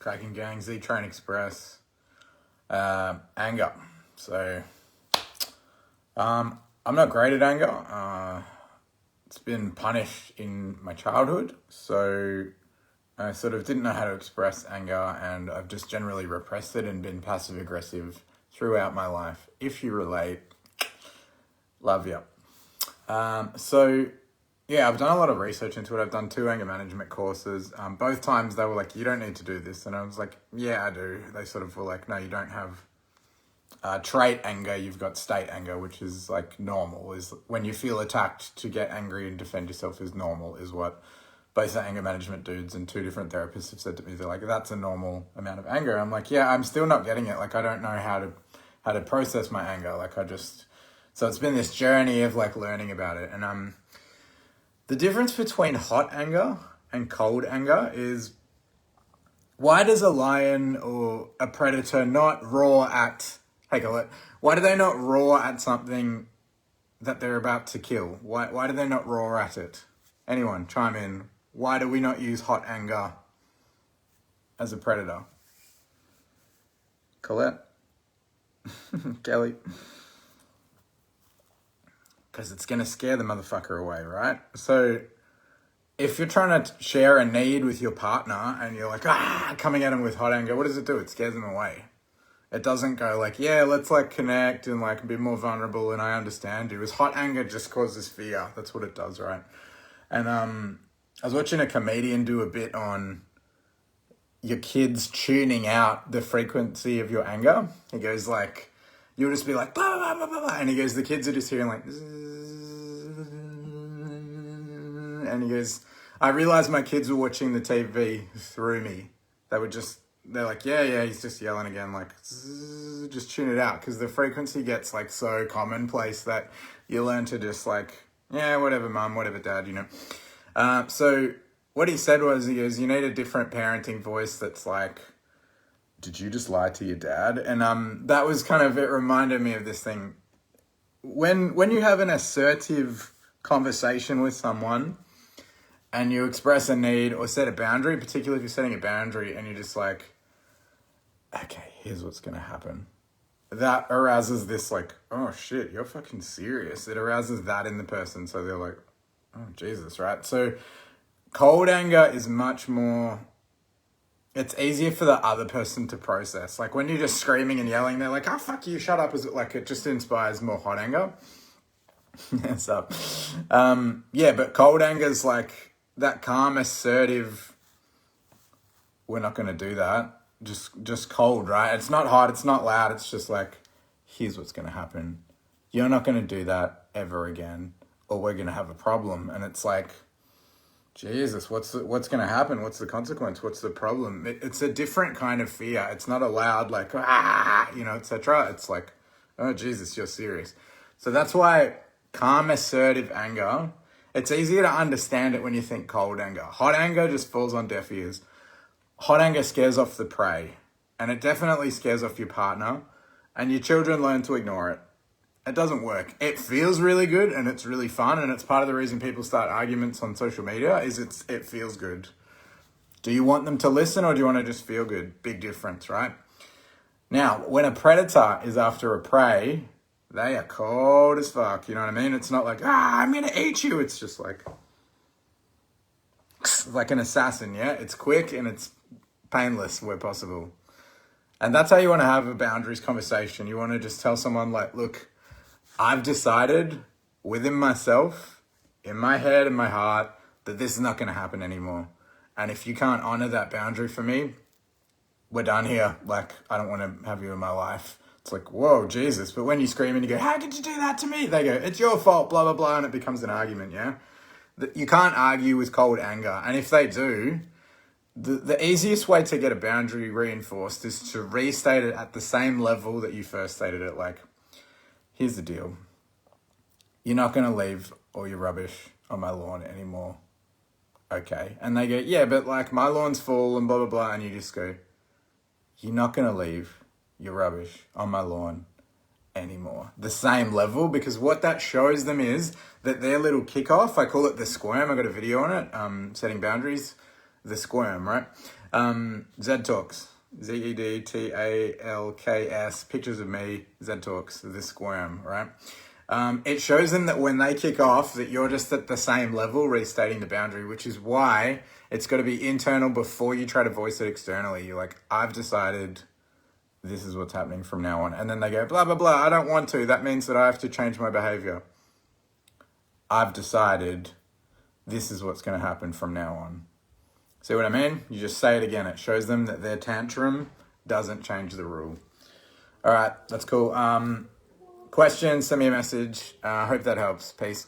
Cracking gang, Z Train Express, anger. So, I'm not great at anger. It's been punished in my childhood, so I sort of didn't know how to express anger, and I've just generally repressed it and been passive aggressive throughout my life. If you relate, love you. So yeah, I've done a lot of research into it. I've done 2 anger management courses. Both times they were like, you don't need to do this. And I was like, yeah, I do. They sort of were like, no, you don't have trait anger. You've got state anger, which is like normal. Is when you feel attacked, to get angry and defend yourself is normal, is what both the anger management dudes and 2 different therapists have said to me. They're like, that's a normal amount of anger. I'm like, yeah, I'm still not getting it. Like, I don't know how to process my anger. Like, so it's been this journey of like learning about it. And the difference between hot anger and cold anger is, why does a lion or a predator not roar at, why do they not roar at something that they're about to kill? Why do they not roar at it? Anyone, chime in. Why do we not use hot anger as a predator? Colette? Kelly? Because it's going to scare the motherfucker away, right? So if you're trying to share a need with your partner and you're like, coming at them with hot anger, what does it do? It scares them away. It doesn't go like, yeah, let's like connect and like be more vulnerable and I understand you. As hot anger just causes fear. That's what it does, right? And I was watching a comedian do a bit on your kids tuning out the frequency of your anger. He goes like, you'll just be like, blah, blah, blah, blah, blah. And he goes, the kids are just hearing like, and he goes, I realized my kids were watching the TV through me. They're like, yeah, he's just yelling again, like, just tune it out. Because the frequency gets like so commonplace that you learn to just like, yeah, whatever mum, whatever dad, you know. So what he said was, he goes, you need a different parenting voice that's like, did you just lie to your dad? And that was kind of, it reminded me of this thing. When you have an assertive conversation with someone and you express a need or set a boundary, particularly if you're setting a boundary and you're just like, okay, here's what's going to happen. That arouses this like, oh shit, you're fucking serious. It arouses that in the person. So they're like, oh Jesus, right? So cold anger is much more, it's easier for the other person to process. Like when you're just screaming and yelling, they're like, oh, fuck you, shut up. Is it like, it just inspires more hot anger. What's up? Yeah, but cold anger is like that calm, assertive, we're not going to do that. Just cold, right? It's not hot, it's not loud. It's just like, here's what's going to happen. You're not going to do that ever again, or we're going to have a problem. And it's like, Jesus, what's going to happen? What's the consequence? What's the problem? It's a different kind of fear. It's not a loud, like, etc. It's like, oh, Jesus, you're serious. So that's why calm, assertive anger, it's easier to understand it when you think cold anger. Hot anger just falls on deaf ears. Hot anger scares off the prey, and it definitely scares off your partner, and your children learn to ignore it. It doesn't work. It feels really good and it's really fun, and it's part of the reason people start arguments on social media is it feels good. Do you want them to listen or do you want to just feel good? Big difference, right? Now, when a predator is after a prey, they are cold as fuck, you know what I mean? It's not like, I'm going to eat you. It's just like an assassin, yeah? It's quick and it's painless where possible. And that's how you want to have a boundaries conversation. You want to just tell someone like, look, I've decided within myself, in my head and my heart, that this is not going to happen anymore. And if you can't honor that boundary for me, we're done here. Like, I don't want to have you in my life. It's like, whoa, Jesus. But when you scream and you go, how could you do that to me? They go, it's your fault, blah, blah, blah. And it becomes an argument, yeah? You can't argue with cold anger. And if they do, the easiest way to get a boundary reinforced is to restate it at the same level that you first stated it. Like, here's the deal. You're not going to leave all your rubbish on my lawn anymore. Okay. And they go, yeah, but like my lawn's full and blah, blah, blah. And you just go, you're not going to leave your rubbish on my lawn anymore. The same level, because what that shows them is that their little kickoff, I call it the squirm. I got a video on it, setting boundaries. the squirm, right? Zed Talks, ZEDTALKS, pictures of me, Zed Talks, the squirm, right? It shows them that when they kick off, that you're just at the same level, restating the boundary, which is why it's got to be internal before you try to voice it externally. You're like, I've decided this is what's happening from now on. And then they go, blah, blah, blah, I don't want to. That means that I have to change my behavior. I've decided this is what's going to happen from now on. See what I mean? You just say it again. It shows them that their tantrum doesn't change the rule. All right, that's cool. Questions, send me a message. I hope that helps. Peace.